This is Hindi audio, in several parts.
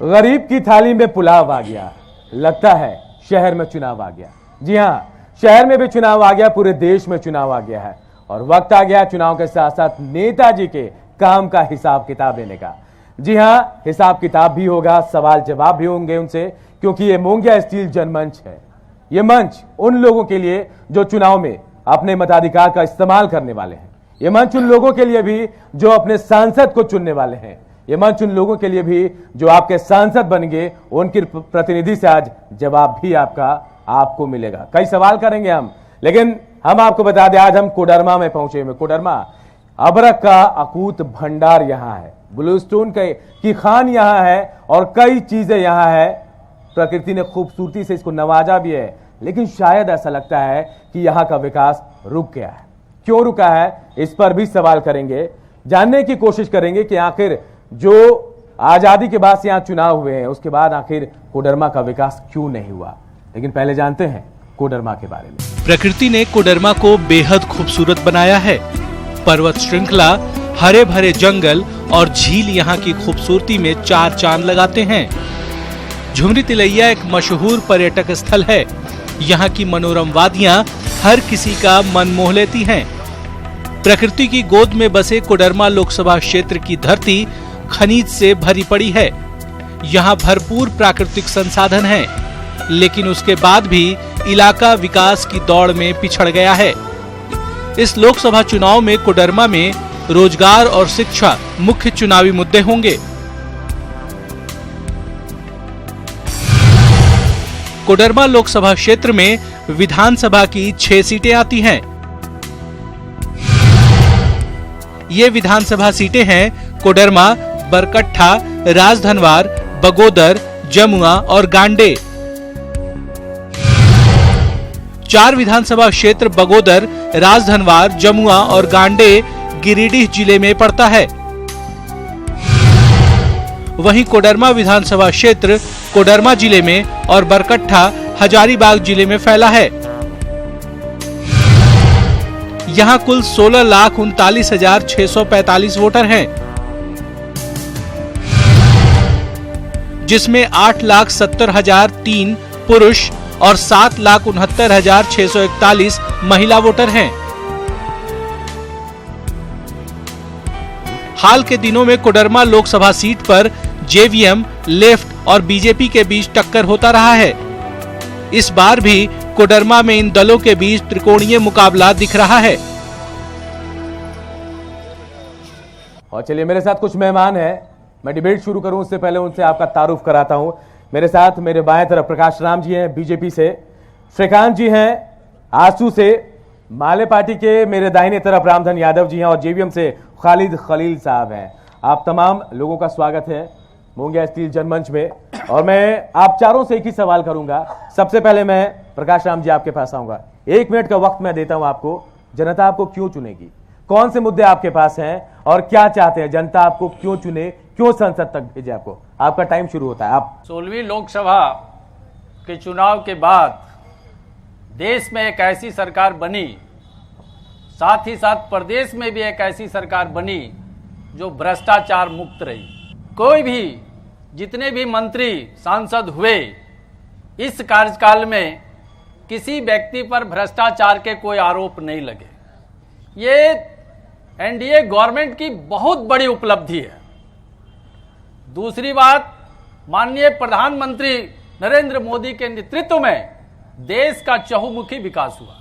गरीब की थाली में पुलाव आ गया, लगता है शहर में चुनाव आ गया। जी हां, शहर में भी चुनाव आ गया, पूरे देश में चुनाव आ गया है और वक्त आ गया चुनाव के साथ साथ नेताजी के काम का हिसाब किताब लेने का। जी हां, हिसाब किताब भी होगा, सवाल जवाब भी होंगे उनसे, क्योंकि ये मोंगिया स्टील जनमंच है। ये मंच उन लोगों के लिए जो चुनाव में अपने मताधिकार का इस्तेमाल करने वाले हैं। ये मंच उन लोगों के लिए भी जो अपने सांसद को चुनने वाले हैं। ये मंच उन लोगों के लिए भी जो आपके सांसद बन गए, उनके प्रतिनिधि से आज जवाब भी आपको मिलेगा। कई सवाल करेंगे हम, लेकिन हम आपको बता दें आज हम कोडरमा में पहुंचे हुए। कोडरमा अबरक का अकूत भंडार यहां है, ब्लूस्टोन की खान यहां है और कई चीजें यहां है। प्रकृति ने खूबसूरती से इसको नवाजा भी है, लेकिन शायद ऐसा लगता है कि यहां का विकास रुक गया है। क्यों रुका है, इस पर भी सवाल करेंगे, जानने की कोशिश करेंगे कि आखिर जो आजादी के बाद से यहां चुनाव हुए हैं उसके बाद आखिर कोडरमा का विकास क्यों नहीं हुआ। लेकिन पहले जानते हैं कोडरमा के बारे में। प्रकृति ने कोडरमा को बेहद खूबसूरत बनाया है। पर्वत श्रृंखला, हरे भरे जंगल और झील यहाँ की खूबसूरती में चार चांद लगाते हैं। झुमरी तिलैया एक मशहूर पर्यटक स्थल है। यहाँ की मनोरम वादियां हर किसी का मन मोह लेती हैं। प्रकृति की गोद में बसे कोडरमा लोकसभा क्षेत्र की धरती खनिज से भरी पड़ी है। यहाँ भरपूर प्राकृतिक संसाधन हैं, लेकिन उसके बाद भी इलाका विकास की दौड़ में पिछड़ गया है। इस लोकसभा चुनाव में कोडरमा में रोजगार और शिक्षा मुख्य चुनावी मुद्दे होंगे। कोडरमा लोकसभा क्षेत्र में विधानसभा की 6 सीटें आती हैं। ये विधानसभा सीटें हैं कोडरमा, बरकट्ठा, राजधनवार, बगोदर, जमुआ और गांडे। 4 विधानसभा क्षेत्र बगोदर, राजधनवार, जमुआ और गांडे गिरिडीह जिले में पड़ता है। वहीं कोडरमा विधानसभा क्षेत्र कोडरमा जिले में और बरकट्ठा हजारीबाग जिले में फैला है। यहाँ कुल 16,39,645 वोटर हैं, जिसमें 8,70,003 पुरुष और 7,69,641 महिला वोटर हैं। हाल के दिनों में कोडरमा लोकसभा सीट पर जेवीएम, लेफ्ट और बीजेपी के बीच टक्कर होता रहा है। इस बार भी कोडरमा में इन दलों के बीच त्रिकोणीय मुकाबला दिख रहा है। और चलिए, मेरे साथ कुछ मेहमान हैं। मैं डिबेट शुरू करूं उससे पहले उनसे आपका तारुफ कराता हूं। मेरे साथ मेरे बाएं तरफ प्रकाश राम जी हैं बीजेपी से, श्रीकांत जी हैं आसू से, माले पार्टी के मेरे दाहिने तरफ रामधन यादव जी हैं और जेवीएम से खालिद खलील साहब हैं। आप तमाम लोगों का स्वागत है मोंगिया स्टील जनमंच में। और मैं आप चारों से एक ही सवाल करूंगा। सबसे पहले मैं प्रकाश राम जी आपके पास आऊंगा। 1 मिनट का वक्त मैं देता हूं आपको। जनता आपको क्यों चुनेगी, कौन से मुद्दे आपके पास हैं और क्या चाहते हैं जनता आपको क्यों चुने, क्यों संसद तक भेजे आपको। आपका टाइम शुरू होता है। आप 16वीं लोकसभा के चुनाव के बाद देश में एक ऐसी सरकार बनी, साथ ही साथ प्रदेश में भी एक ऐसी सरकार बनी जो भ्रष्टाचार मुक्त रही। कोई भी, जितने भी मंत्री सांसद हुए इस कार्यकाल में किसी व्यक्ति पर भ्रष्टाचार के कोई आरोप नहीं लगे। ये एनडीए गवर्नमेंट की बहुत बड़ी उपलब्धि है। दूसरी बात, माननीय प्रधानमंत्री नरेंद्र मोदी के नेतृत्व में देश का चहुमुखी विकास हुआ।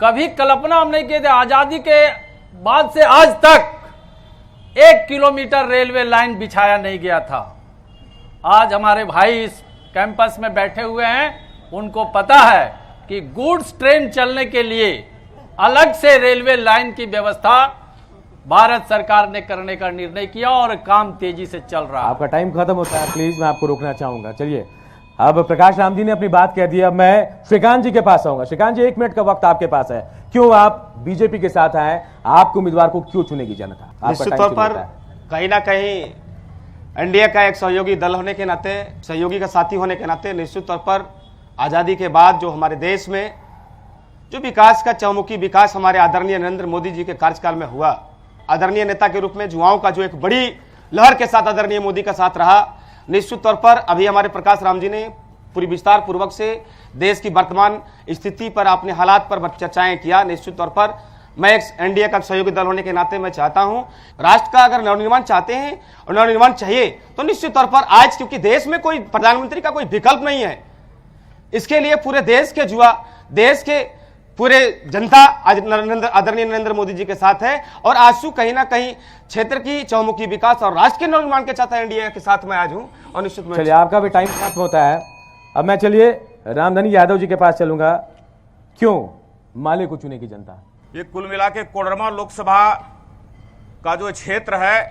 कभी कल्पना हम नहीं किए थे, आजादी के बाद से आज तक 1 किलोमीटर रेलवे लाइन बिछाया नहीं गया था। आज हमारे भाई इस कैंपस में बैठे हुए हैं, उनको पता है कि गुड्स ट्रेन चलने के लिए अलग से रेलवे लाइन की व्यवस्था भारत सरकार ने करने का निर्णय किया और काम तेजी से चल रहा है। आपका टाइम खत्म होता है, प्लीज मैं आपको रोकना चाहूंगा। चलिए, अब प्रकाश राम जी ने अपनी बात कह दी, अब मैं श्रीकांत जी के पास आऊंगा। श्रीकांत जी, 1 मिनट का वक्त आपके पास है। क्यों आप बीजेपी के साथ आए, आपके उम्मीदवार को क्यों चुनेगी जनता। निश्चित तौर पर कहीं ना कहीं एनडीए का एक सहयोगी दल होने के नाते, सहयोगी का साथी होने के नाते निश्चित तौर पर आजादी के बाद जो हमारे देश में जो विकास का चहुमुखी विकास हमारे आदरणीय नरेंद्र मोदी जी के कार्यकाल में हुआ, आदरणीय नेता के रूप में युवाओं का जो एक बड़ी लहर के साथ आदरणीय मोदी का साथ रहा, निश्चित तौर पर अभी हमारे प्रकाश राम जी ने पूरी विस्तार पूर्वक से देश की वर्तमान स्थिति पर, अपने हालात पर चर्चाएं किया। निश्चित तौर पर मैं एक एनडीए का सहयोगी दल होने के नाते मैं चाहता हूं, राष्ट्र का अगर नवनिर्माण चाहते हैं और नवनिर्माण चाहिए तो निश्चित तौर पर आज, क्योंकि देश में कोई प्रधानमंत्री का कोई विकल्प नहीं है, इसके लिए पूरे देश के युवा, देश के पूरे जनता आज आदरणीय नरेंद्र मोदी जी के साथ है और आंसू कहीं ना कहीं क्षेत्र की चौमुखी विकास और राष्ट्र के नवनिर्माण के चाहता एनडीए के साथ मैं आज हूं। और निश्चित चलिए, आपका भी टाइम खत्म होता है। अब मैं चलिए रामधनी यादव जी के पास चलूंगा। क्यों माले को चुनेगी जनता? ये कुल मिला के कोडरमा लोकसभा का जो क्षेत्र है,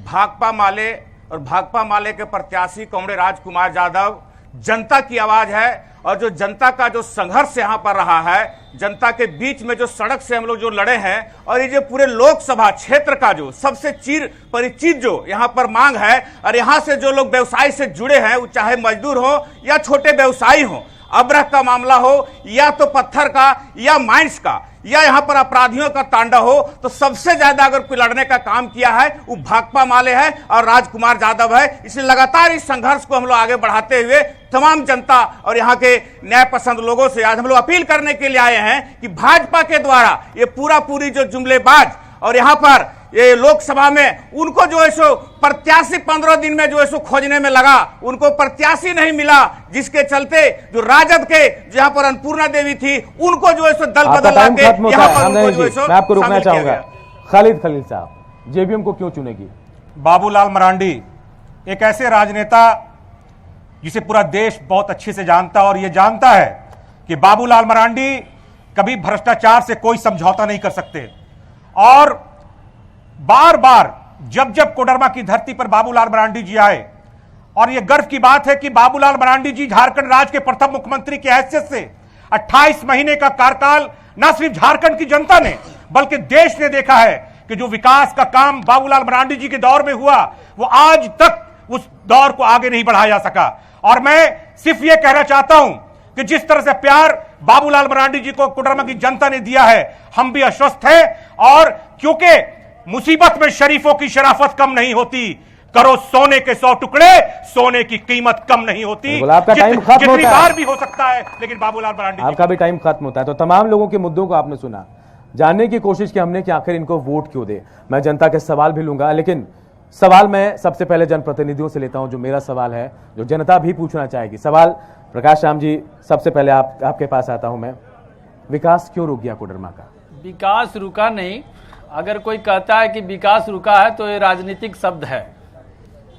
भाकपा माले और भाकपा माले के प्रत्याशी कॉमरेड राजकुमार यादव जनता की आवाज है। और जो जनता का जो संघर्ष यहां पर रहा है, जनता के बीच में जो सड़क से हम लोग जो लड़े हैं, और ये जो पूरे लोकसभा क्षेत्र का जो सबसे चिर परिचित जो यहां पर मांग है, और यहां से जो लोग व्यवसाय से जुड़े हैं, वो चाहे मजदूर हो या छोटे व्यवसायी हो, अबरख का मामला हो या तो पत्थर का या माइंस का या यहां पर अपराधियों का तांडव हो, तो सबसे ज्यादा अगर कोई लड़ने का काम किया है वो भाकपा माले है और राजकुमार यादव है। इसलिए लगातार इस संघर्ष को हम लोग आगे बढ़ाते हुए तमाम जनता और यहाँ के न्याय पसंद लोगों से आज हम लोग अपील करने के लिए आए हैं कि भाजपा के द्वारा ये पूरी जो जुमलेबाज और यहाँ पर ये लोकसभा में उनको जो है सो प्रत्याशी 15 दिन में जो है सो खोजने में लगा, उनको प्रत्याशी नहीं मिला, जिसके चलते जो राजद के जहां पर अन्नपूर्णा देवी थी उनको जो है सो दल बदल के यहाँ पर उनको जो है सो मैं आपको रोकना चाहूंगा। खालिद खलील साहब, जेबीएम को क्यों चुनेगी? बाबूलाल मरांडी एक ऐसे राजनेता जिसे पूरा देश बहुत अच्छे से जानता और ये जानता है कि बाबूलाल मरांडी कभी भ्रष्टाचार से कोई समझौता नहीं कर सकते। और बार बार जब जब कोडरमा की धरती पर बाबूलाल मरांडी जी आए, और यह गर्व की बात है कि बाबूलाल मरांडी जी झारखंड राज्य के प्रथम मुख्यमंत्री की हैसियत से 28 महीने का कार्यकाल न सिर्फ झारखंड की जनता ने बल्कि देश ने देखा है कि जो विकास का काम बाबूलाल मरांडी जी के दौर में हुआ वो आज तक उस दौर को आगे नहीं बढ़ाया जा सका। और मैं सिर्फ यह कहना चाहता हूं कि जिस तरह से प्यार बाबूलाल मरांडी जी को कोडरमा की जनता ने दिया है, हम भी आश्वस्त हैं। और क्योंकि मुसीबत में शरीफों की शराफत कम नहीं होती, करो सोने के 100 टुकड़े, सोने की कीमत कम नहीं होती। आपका टाइम खत्म जितनी होता है, बार भी हो सकता है, लेकिन बाबूलाल मरांडी आपका भी टाइम खत्म होता है। तो तमाम लोगों के मुद्दों को आपने सुना, जानने की कोशिश की हमने कि आखिर इनको वोट क्यों दे। मैं जनता के सवाल भी लूंगा, लेकिन सवाल मैं सबसे पहले जनप्रतिनिधियों से लेता हूं। जो मेरा सवाल है, जो जनता भी पूछना चाहेगी, सवाल प्रकाश राम जी, सबसे पहले आपके पास आता हूं मैं। विकास क्यों रुक गया कोडरमा का? विकास रुका नहीं। अगर कोई कहता है कि विकास रुका है तो ये राजनीतिक शब्द है।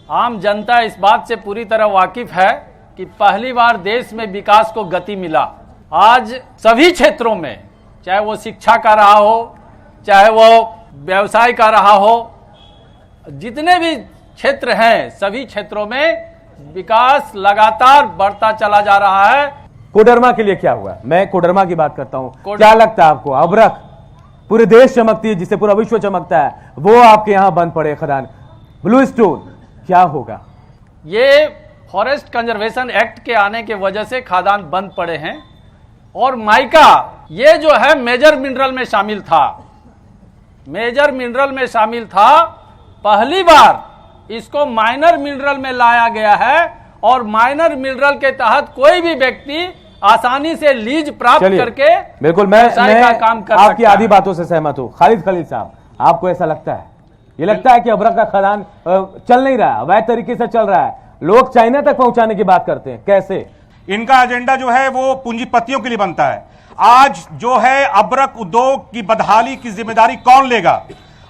आम जनता इस बात से पूरी तरह वाकिफ है कि पहली बार देश में विकास को गति मिला। आज सभी क्षेत्रों में, चाहे वो शिक्षा का रहा हो, चाहे वो व्यवसाय का रहा हो, जितने भी क्षेत्र हैं सभी क्षेत्रों में विकास लगातार बढ़ता चला जा रहा है। कोडरमा के लिए क्या हुआ? मैं कोडरमा की बात करता हूं। क्या लगता है आपको? अबरख पूरे देश चमकती है, जिसे पूरा विश्व चमकता है, वो आपके यहां बंद पड़े खदान, ब्लू स्टोन, क्या होगा? ये फॉरेस्ट कंजर्वेशन एक्ट के आने के वजह से खादान बंद पड़े हैं। और माइका, ये जो है मेजर मिनरल में शामिल था, मेजर मिनरल में शामिल था। पहली बार इसको माइनर मिनरल में लाया गया है और माइनर मिनरल के तहत कोई भी व्यक्ति आसानी से लीज प्राप्त करके बिल्कुल मैं का काम कर आपकी आधी बातों से सहमत हूं। खालिद खलील साहब, आपको ऐसा लगता है? ये लगता है कि अबरख का खदान चल नहीं रहा, अवैध तरीके से चल रहा है, लोग चाइना तक पहुंचाने की बात करते हैं, कैसे? इनका एजेंडा जो है वो पूंजीपतियों के लिए बनता है। आज जो है अबरख उद्योग की बदहाली की जिम्मेदारी कौन लेगा?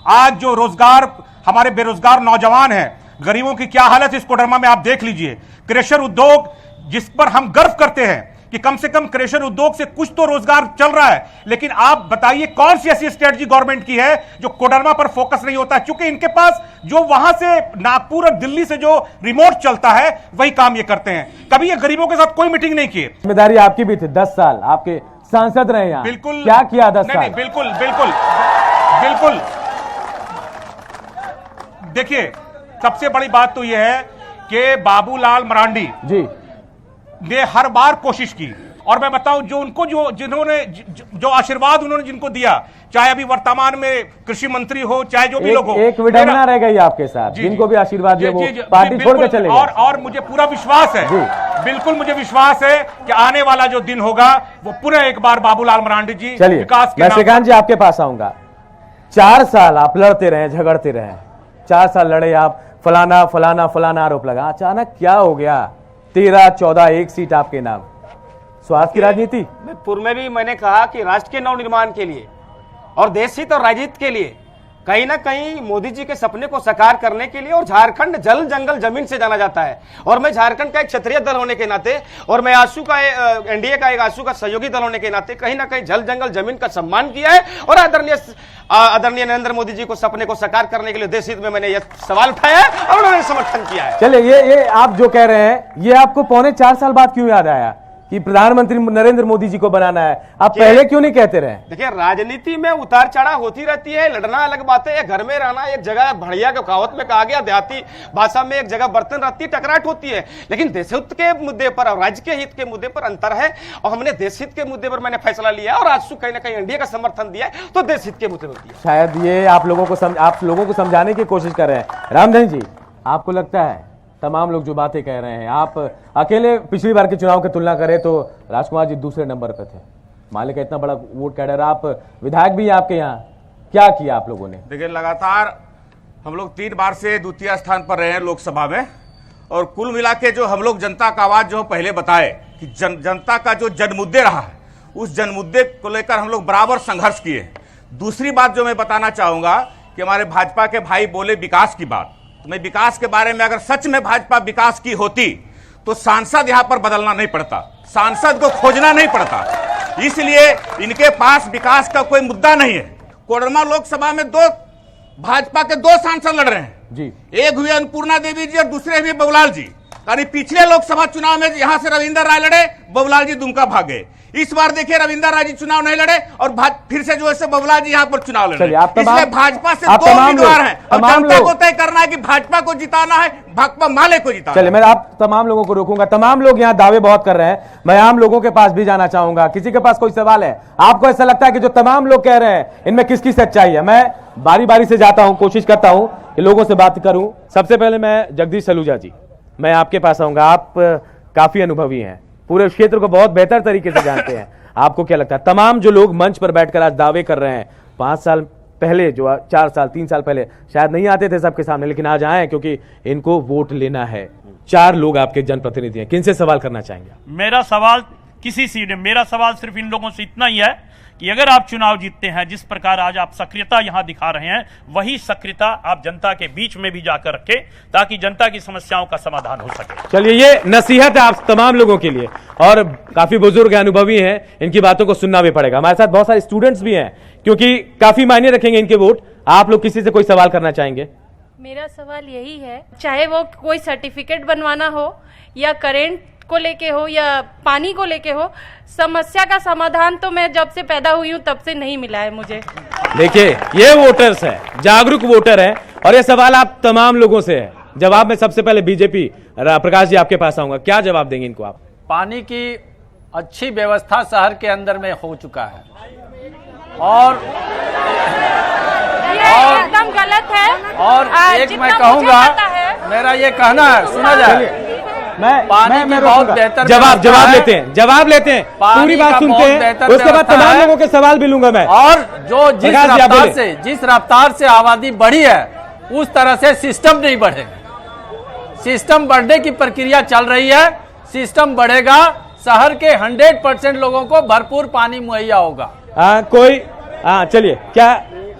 आज जो रोजगार, हमारे बेरोजगार नौजवान हैं, गरीबों की क्या हालत इस कोडरमा में आप देख लीजिए। क्रेशर उद्योग, जिस पर हम गर्व करते हैं कि कम से कम क्रेशर उद्योग से कुछ तो रोजगार चल रहा है, लेकिन आप बताइए कौन सी ऐसी स्ट्रेटजी गवर्नमेंट की है जो कोडरमा पर फोकस नहीं होता है? क्योंकि इनके पास जो वहां से नागपुर और दिल्ली से जो रिमोट चलता है वही काम ये करते हैं। कभी ये गरीबों के साथ कोई मीटिंग नहीं की। जिम्मेदारी आपकी भी थी, 10 साल आपके सांसद रहे यहाँ, बिल्कुल। क्या किया 10 साल? नहीं, बिल्कुल बिल्कुल बिल्कुल। देखिए, सबसे बड़ी बात तो यह है कि बाबूलाल मरांडी जी ने हर बार कोशिश की, और मैं बताऊं जो उनको जो जिन्होंने जो आशीर्वाद उन्होंने जिनको दिया चाहे अभी वर्तमान में कृषि मंत्री हो, चाहे जो भी लोग हो। एक विडंबना रह गई आपके साथ, जिनको भी आशीर्वाद दिया वो पार्टी छोड़ के चले गए। और मुझे पूरा विश्वास है, बिल्कुल मुझे विश्वास है कि आने वाला जो दिन होगा वो पुनः एक बार बाबूलाल मरांडी जी विकास के मैं श्रीकांत जी आपके पास आऊंगा। 4 साल आप लड़ते रहे, झगड़ते रहे, 4 साल लड़े आप, फलाना फलाना फलाना आरोप लगा, अचानक क्या हो गया? 13, 14 एक सीट आपके नाम, स्वार्थ की राजनीति। पूर्व में भी मैंने कहा कि राष्ट्र के नवनिर्माण के लिए और देश हित और राज्य हित के लिए कहीं ना कहीं मोदी जी के सपने को साकार करने के लिए, और झारखंड जल जंगल जमीन से जाना जाता है, और मैं झारखंड का एक क्षेत्रीय दल होने के नाते और मैं आशू का एनडीए का एक आशू का सहयोगी दल होने के नाते कहीं ना कहीं जल जंगल जमीन का सम्मान किया है, और आदरणीय नरेंद्र मोदी जी को सपने को साकार करने के लिए देश हित में मैंने यह सवाल उठाया है और उन्होंने समर्थन किया है। चलिए, ये आप जो कह रहे हैं ये आपको पौने 4 साल बाद क्यों याद आया कि प्रधानमंत्री नरेंद्र मोदी जी को बनाना है? आप पहले क्यों नहीं कहते रहे? देखिए, राजनीति में उतार चढ़ाव होती रहती है, लड़ना अलग बात है, घर में रहना एक जगह, बढ़िया के कहावत में कहा गया, देहाती भाषा में एक जगह बर्तन रहती है, टकराट होती है, लेकिन देश हित के मुद्दे पर और राज्य के हित के मुद्दे पर अंतर है, और हमने देश हित के मुद्दे पर मैंने फैसला लिया और आज कहीं ना कहीं एनडीए का समर्थन दिया है, तो देश हित के मुद्दे पर दिया। शायद ये आप लोगों को समझाने की कोशिश कर रहे हैं। रामधन जी, आपको लगता है तमाम लोग जो बातें कह रहे हैं, आप अकेले पिछली बार के चुनाव की तुलना करें तो राजकुमार जी दूसरे नंबर पर थे, माले का इतना बड़ा वोट कैडर, आप विधायक भी हैं आपके यहाँ, क्या किया आप लोगों ने? देखिए, लगातार हम लोग 3 बार से द्वितीय स्थान पर रहे हैं लोकसभा में, और कुल मिला के जो हम लोग जनता का आवाज जो पहले बताए कि जनता का जो जनमुद्दे रहा है, उस जनमुद्दे को लेकर हम लोग बराबर संघर्ष किए। दूसरी बात जो मैं बताना चाहूंगा कि हमारे भाजपा के भाई बोले विकास की बात, मैं विकास के बारे में, अगर सच में भाजपा विकास की होती तो सांसद यहां पर बदलना नहीं पड़ता, सांसद को खोजना नहीं पड़ता, इसलिए इनके पास विकास का कोई मुद्दा नहीं है। कोडरमा लोकसभा में भाजपा के 2 सांसद लड़ रहे हैं जी, एक हुए अन्नपूर्णा देवी जी और दूसरे हुए बबुलाल जी। यानी पिछले लोकसभा चुनाव में यहां से रविंदर राय लड़े, बबुलाल जी दुमका भागे। इस बार देखिए रविंदर राय जी चुनाव नहीं लड़े और फिर से जो है बबुलाल जी यहाँ पर चुनाव लड़े। इसलिए भाजपा से 2 उम्मीदवार हैं और जनता को तय करना है कि भाजपा को जिताना है, भाकपा माले को जिताना। चलिए, मैं आप तमाम लोगों को रोकूंगा, तमाम लोग यहाँ दावे बहुत कर रहे हैं, मैं आम लोगों के पास भी जाना चाहूंगा। किसी के पास कोई सवाल है? आपको ऐसा लगता है कि जो तमाम लोग कह रहे हैं इनमें किसकी सच्चाई है? मैं बारी बारी से जाता हूं, कोशिश करता हूं कि लोगों से बात करूं। सबसे पहले मैं जगदीश सलूजा जी, मैं आपके पास आऊंगा, आप काफी अनुभवी हैं, पूरे क्षेत्र को बहुत बेहतर तरीके से जानते हैं, आपको क्या लगता है तमाम जो लोग मंच पर बैठकर आज दावे कर रहे हैं, 5 साल पहले जो 4 साल 3 साल पहले शायद नहीं आते थे सबके सामने, लेकिन आज आए क्योंकि इनको वोट लेना है। 4 लोग आपके जनप्रतिनिधि हैं, किनसे सवाल करना चाहेंगे? मेरा सवाल मेरा सवाल सिर्फ इन लोगों से इतना ही है कि अगर आप चुनाव जीतते हैं, जिस प्रकार आज आप सक्रियता यहां दिखा रहे हैं, वही सक्रियता आप जनता के बीच में भी जाकर रखें ताकि जनता की समस्याओं का समाधान हो सके। चलिए, ये नसीहत है आप तमाम लोगों के लिए, और काफी बुजुर्ग अनुभवी हैं, इनकी बातों को सुनना भी पड़ेगा। हमारे साथ बहुत सारे स्टूडेंट्स भी हैं क्योंकि काफी मायने रखेंगे इनके वोट। आप लोग किसी से कोई सवाल करना चाहेंगे? मेरा सवाल यही है, चाहे वो कोई सर्टिफिकेट बनवाना हो या करेंट को लेके हो या पानी को लेके हो, समस्या का समाधान तो मैं जब से पैदा हुई हूं तब से नहीं मिला है मुझे। देखिए, ये वोटर्स है, जागरूक वोटर है, और ये सवाल आप तमाम लोगों से है। जवाब में सबसे पहले बीजेपी प्रकाश जी आपके पास आऊंगा, क्या जवाब देंगे इनको आप? पानी की अच्छी व्यवस्था शहर के अंदर में हो चुका है और एकदम गलत है। और एक मैं कहूंगा, मेरा ये कहना है, सुना जाए, मैं बहुत बेहतर जवाब लेते हैं पूरी बात सुनते हैं, उसके बाद तमाम लोगों के सवाल भी लूंगा मैं। और जो जिस रफ्तार से आबादी बढ़ी है उस तरह से सिस्टम नहीं बढ़ेगा। सिस्टम बढ़ने की प्रक्रिया चल रही है, सिस्टम बढ़ेगा, शहर के 100% लोगों को भरपूर पानी मुहैया होगा। चलिए, क्या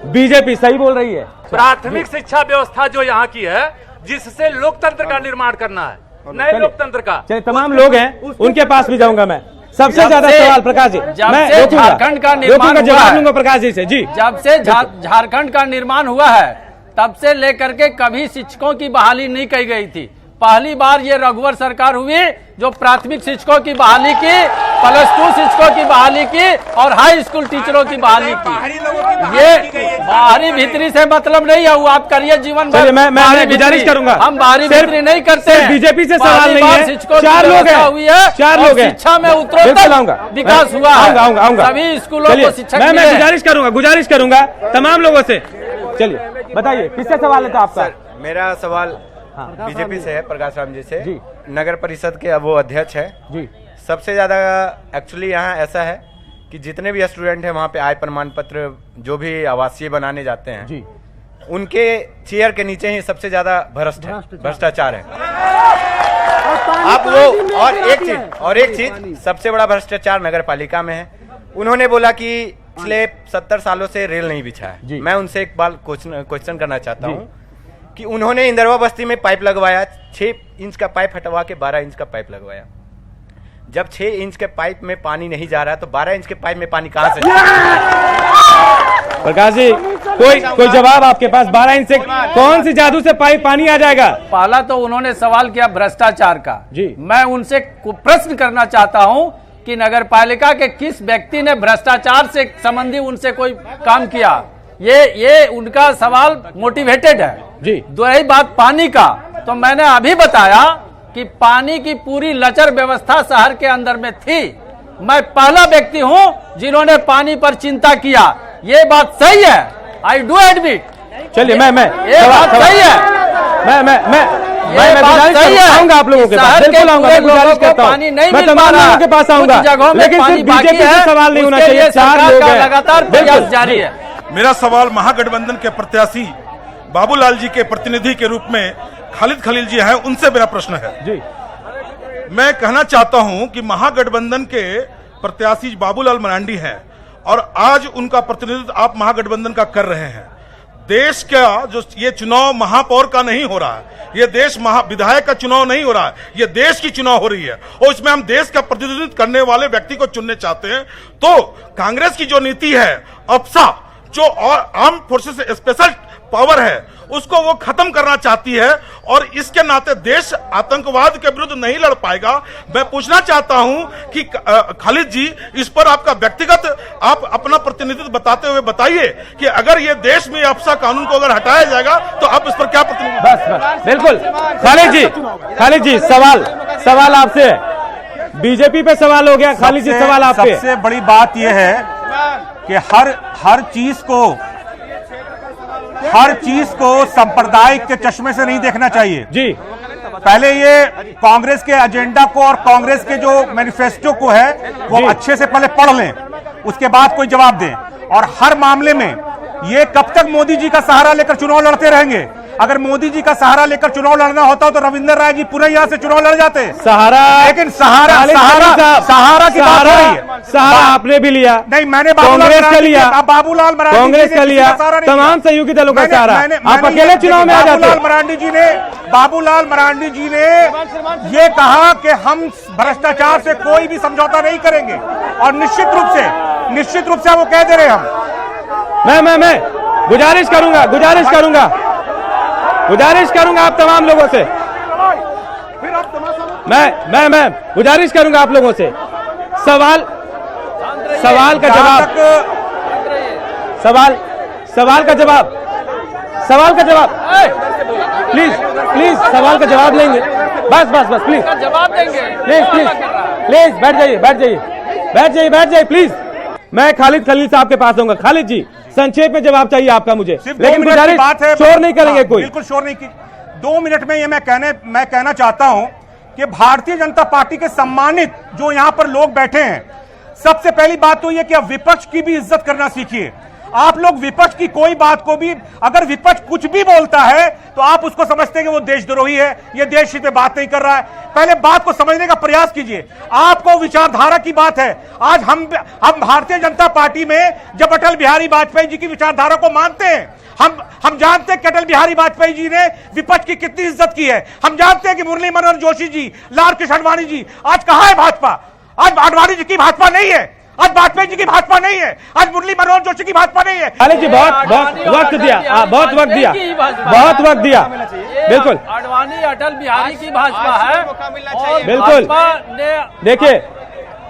बीजेपी सही बोल रही है? प्राथमिक शिक्षा व्यवस्था जो यहाँ की है, जिससे लोकतंत्र का निर्माण करना है, नए लोकतंत्र का। चलिए, तमाम लोग हैं, उनके पास भी जाऊंगा मैं। सबसे ज्यादा सवाल प्रकाश जी, मैं झारखंड का निर्माण जवाब लूंगा प्रकाश जी से। जी, जब से झारखंड का निर्माण हुआ है तब से लेकर के कभी शिक्षकों की बहाली नहीं की गई थी, पहली बार ये रघुवर सरकार हुई जो प्राथमिक शिक्षकों की बहाली की, +2 शिक्षकों की बहाली की और हाई स्कूल टीचरों की बहाली की। ये बाहरी भीतरी से मतलब नहीं है, वो आप करिए जीवन भर। मैं गुजारिश करूंगा, हम बाहरी भीतरी नहीं करते हैं। बीजेपी से सवाल नहीं है, शिक्षकों चार लोग हैं, 4 लोग हैं। शिक्षा में उत्तरोत्तर विकास हुआ है, सभी स्कूलों को शिक्षक मिले। मैं गुजारिश करूंगा तमाम लोगों से। चलिए बताइए, किससे सवाल है आपका? मेरा सवाल बीजेपी से है, प्रकाश राम जी से जी। नगर परिषद के अब वो अध्यक्ष है जी। सबसे ज्यादा एक्चुअली यहाँ ऐसा है कि जितने भी स्टूडेंट हैं वहाँ पे आय प्रमाण पत्र जो भी आवासीय बनाने जाते हैं जी, उनके चेयर के नीचे ही सबसे ज्यादा भ्रष्टाचार है। आप वो और एक चीज सबसे बड़ा भ्रष्टाचार नगर पालिका में है। उन्होंने बोला कि पिछले 70 सालों से रेल नहीं बिछा है। मैं उनसे एक बार क्वेश्चन करना चाहता हूँ कि उन्होंने इंदिरा बस्ती में पाइप लगवाया, 6 इंच का पाइप हटवा के 12 इंच का पाइप लगवाया। जब 6 इंच के पाइप में पानी नहीं जा रहा तो 12 इंच के पाइप में पानी कहां से? प्रकाश जी, कोई जवाब आपके पास? 12 इंच से कौन सी जादू से पाइप पानी आ जाएगा? पहला तो उन्होंने सवाल किया भ्रष्टाचार का जी। मैं उनसे प्रश्न करना चाहता हूं कि नगर पालिका के किस व्यक्ति ने भ्रष्टाचार से संबंधी उनसे कोई काम किया? ये उनका सवाल मोटिवेटेड है जी। रही बात पानी का, तो मैंने अभी बताया कि पानी की पूरी लचर व्यवस्था शहर के अंदर में थी। मैं पहला व्यक्ति हूं जिन्होंने पानी पर चिंता किया। ये बात सही है, आई डू एडमिट। चलिए मैं ये बात सही है, मैं आऊंगा आप लोगों के पास, बिल्कुल आऊंगा, मैं गुजारिश करता हूं, मैं तमाम लोगों के पास आऊंगा, लेकिन सिर्फ बीजेपी से सवाल नहीं होना चाहिए। 4 लोग हैं, लगातार प्रयास जारी है। मेरा सवाल महागठबंधन के प्रत्याशी बाबूलाल जी के प्रतिनिधि के रूप में खालिद खलील जी हैं, उनसे मेरा प्रश्न है जी। मैं कहना चाहता हूं कि महागठबंधन के प्रत्याशी बाबूलाल मरांडी हैं और आज उनका प्रतिनिधित्व आप महागठबंधन का कर रहे हैं। देश का जो ये चुनाव महापौर का नहीं हो रहा है, ये देश विधायक का चुनाव नहीं हो रहा है, ये देश की चुनाव हो रही है और इसमें हम देश का प्रतिनिधित्व करने वाले व्यक्ति को चुनने चाहते हैं। तो कांग्रेस की जो नीति है, अफसा जो आर्म फोर्सेस स्पेशल पावर है, उसको वो खत्म करना चाहती है और इसके नाते देश आतंकवाद के विरुद्ध नहीं लड़ पाएगा। मैं पूछना चाहता हूं कि खालिद जी, इस पर आपका व्यक्तिगत आप अपना प्रतिनिधित्व बताते हुए बताइए कि अगर ये देश में अफसा कानून को अगर हटाया जाएगा तो आप इस पर क्या प्रतिनिधित्व? बस बिल्कुल। खालिद जी सवाल आपसे, बीजेपी पे सवाल हो गया। खालिद जी सवाल आपसे। सबसे बड़ी बात यह है कि हर चीज को सांप्रदायिक के चश्मे से नहीं देखना चाहिए जी। पहले ये कांग्रेस के एजेंडा को और कांग्रेस के जो मैनिफेस्टो को है वो अच्छे से पहले पढ़ लें, उसके बाद कोई जवाब दें। और हर मामले में ये कब तक मोदी जी का सहारा लेकर चुनाव लड़ते रहेंगे? अगर मोदी जी का सहारा लेकर चुनाव लड़ना होता तो रविंदर राय जी पूरे यहाँ से चुनाव लड़ जाते। लेकिन सहारा की बात हो रही है। सहारा आपने भी लिया, नहीं मैंने कांग्रेस का लिया, बाबूलाल मरांडी कांग्रेस का लिया, तमाम सहयोगी दलों का सहारा। आप अकेले चुनाव में आ जाते। बाबूलाल मरांडी जी ने ये कहा कि हम भ्रष्टाचार से कोई भी समझौता नहीं करेंगे और निश्चित रूप से वो कह दे रहे हम। मैं गुजारिश करूंगा आप तमाम लोगों से, मैं गुजारिश करूंगा आप लोगों से, सवाल का जवाब, प्लीज सवाल का जवाब लेंगे। बस प्लीज जवाब देंगे। प्लीज बैठ जाइए प्लीज। मैं खालिद खलील साहब के पास आऊंगा। खालिद जी, संक्षेप में जवाब चाहिए आपका मुझे, लेकिन गुजारिश शोर नहीं करेंगे कोई। बिल्कुल शोर नहीं की। 2 मिनट में ये मैं कहना चाहता हूं कि भारतीय जनता पार्टी के सम्मानित जो यहां पर लोग बैठे हैं, सबसे पहली बात तो ये कि आप विपक्ष की भी इज्जत करना सीखिए। आप लोग विपक्ष की कोई बात को भी, अगर विपक्ष कुछ भी बोलता है तो आप उसको समझते हैं कि वो देशद्रोही है, ये देश हित में बात नहीं कर रहा है। पहले बात को समझने का प्रयास कीजिए। आपको विचारधारा की बात है। आज हम भारतीय जनता पार्टी में जब अटल बिहारी वाजपेयी जी की विचारधारा को मानते हैं, हम जानते हैं कि अटल बिहारी वाजपेयी जी ने विपक्ष की कितनी इज्जत की है। हम जानते हैं कि मुरली मनोहर जोशी जी, लाल कृष्ण आडवाणी जी, आज कहां है भाजपा? आज आडवाणी जी की भाजपा नहीं है, आज वाजपेयी जी की भाजपा नहीं है, आज मुरली मनोहर जोशी की भाजपा नहीं है। खालिद जी बहुत वक्त दिया। बिल्कुल आडवाणी अटल बिहारी की भाजपा है और बिल्कुल। भाजपा ने देखिए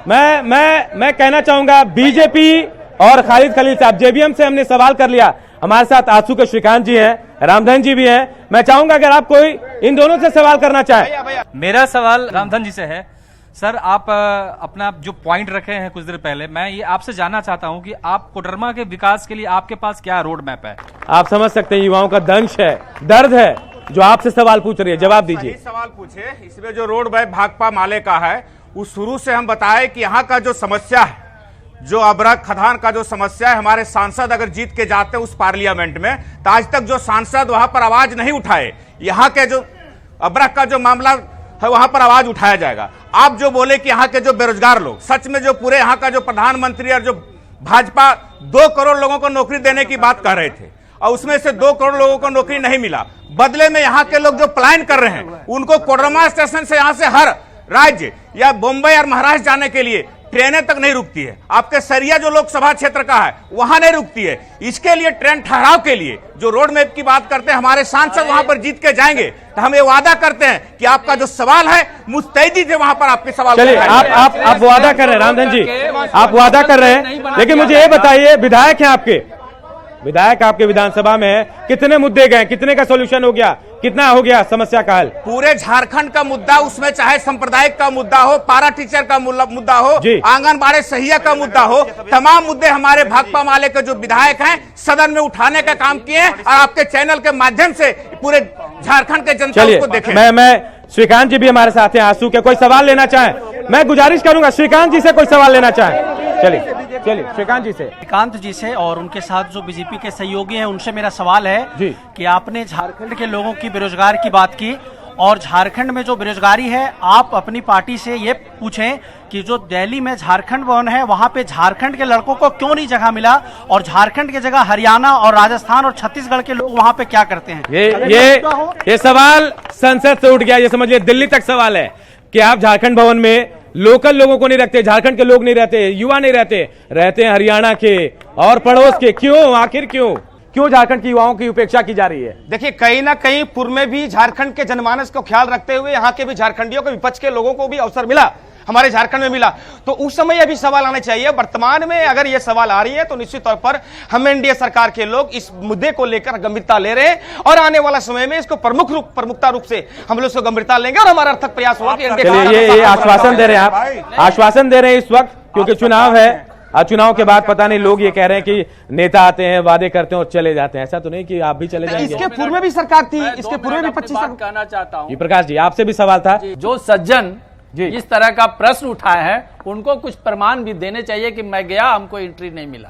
मैं कहना चाहूंगा बीजेपी और खालिद खलील साहब, जेबीएम से हमने सवाल कर लिया, हमारे साथ आंसू के श्रीकांत जी हैं, रामधन जी भी हैं। मैं चाहूंगा अगर आप कोई इन दोनों से सवाल करना चाहें। मेरा सवाल रामधन जी से है। सर, आप अपना जो पॉइंट रखे हैं कुछ देर पहले, मैं ये आपसे जानना चाहता हूं कि आप कोडरमा के विकास के लिए आपके पास क्या रोड मैप है? आप समझ सकते हैं युवाओं का दंश है, दर्द है, जो आपसे सवाल पूछ रही है, जवाब दीजिए। सवाल पूछे, इसमें जो रोड मैप भाकपा माले का है, उस शुरू से हम बताए कि यहाँ का जो समस्या है, जो अबरक खदान का जो समस्या है, हमारे सांसद अगर जीत के जाते हैं उस पार्लियामेंट में, तो आज तक जो सांसद वहां पर आवाज नहीं उठाए, यहाँ के जो अबरक का जो मामला है वहां पर आवाज उठाया जाएगा। आप जो बोले कि यहाँ के जो बेरोजगार लोग, सच में जो पूरे यहाँ का जो प्रधानमंत्री और जो भाजपा 2 करोड़ लोगों को नौकरी देने की बात कह रहे थे और उसमें से 2 करोड़ लोगों को नौकरी नहीं मिला, बदले में यहाँ के लोग जो पलायन कर रहे हैं उनको कोडरमा स्टेशन से यहाँ से हर राज्य या बम्बई और महाराष्ट्र जाने के लिए ट्रेनें तक नहीं रुकती है। आपके सरिया जो लोकसभा क्षेत्र का है वहां नहीं रुकती है। इसके लिए ट्रेन ठहराव के लिए जो रोड मैप की बात करते हैं, हमारे सांसद वहां पर जीत के जाएंगे तो हम ये वादा करते हैं कि आपका जो सवाल है मुस्तैदी से वहां पर आपके सवाल। चलिए, आप वादा कर रहे हैं रामधन जी, आप वादा कर रहे हैं, लेकिन मुझे ये बताइए, विधायक हैं आपके, विधायक आपके विधानसभा में है, कितने मुद्दे गए, कितने का सोल्यूशन हो गया, कितना हो गया समस्या का हल? पूरे झारखंड का मुद्दा, उसमें चाहे सांप्रदायिक का मुद्दा हो, पारा टीचर का मुद्दा हो, आंगनबाड़ी सहिया का मुद्दा हो, तमाम मुद्दे हमारे भाकपा माले के जो विधायक हैं सदन में उठाने का काम किए और आपके चैनल के माध्यम से पूरे झारखंड के जनता को देखें। मैं श्रीकांत जी भी हमारे साथ हैं, आंसू के, कोई सवाल लेना चाहें? मैं गुजारिश करूंगा श्रीकांत जी से कोई सवाल लेना चाहें। चलिए श्रीकांत जी से। श्रीकांत जी से और उनके साथ जो बीजेपी के सहयोगी हैं उनसे मेरा सवाल है कि आपने झारखंड के लोगों की बेरोजगार की बात की और झारखंड में जो बेरोजगारी है, आप अपनी पार्टी से ये पूछें कि जो दिल्ली में झारखंड भवन है वहां पे झारखंड के लड़कों को क्यों नहीं जगह मिला और झारखंड की जगह हरियाणा और राजस्थान और छत्तीसगढ़ के लोग वहां पे क्या करते हैं? ये सवाल संसद से उठ गया, ये समझिए दिल्ली तक सवाल है कि आप झारखंड भवन में लोकल लोगों को नहीं रखते, झारखंड के लोग नहीं रहते, युवा नहीं रहते हैं हरियाणा के और पड़ोस के। क्यों, आखिर क्यों झारखंड के युवाओं की उपेक्षा की जा रही है? देखिए, कहीं ना कहीं पूर्व में भी झारखंड के जनमानस को ख्याल रखते हुए यहाँ के भी झारखंडियों के विपक्ष के लोगों को भी अवसर मिला, हमारे झारखंड में मिला, तो उस समय ये भी सवाल आने चाहिए। वर्तमान में अगर ये सवाल आ रही है तो निश्चित तौर पर हम एनडीए सरकार के लोग इस मुद्दे को लेकर गंभीरता ले रहे हैं और आने वाला समय में इसको प्रमुखता रूप से हम लोग इसको गंभीरता लेंगे और हमारा अर्थक प्रयास होगा कि ये आश्वासन दे रहे हैं आप, आश्वासन दे रहे हैं इस वक्त, क्योंकि चुनाव है, चुनाव के बाद पता नहीं लोग ये कह रहे हैं कि नेता आते हैं, वादे करते हैं और चले जाते हैं। ऐसा तो नहीं कि आप भी चले जाएंगे? इसके पूर्व में भी सरकार थी, इसके पूर्व में भी 25 साल। कहना चाहता हूँ प्रकाश जी, आपसे भी सवाल था। जो सज्जन इस तरह का प्रश्न उठाए हैं उनको कुछ प्रमाण भी देने चाहिए कि मैं गया, हमको एंट्री नहीं मिला।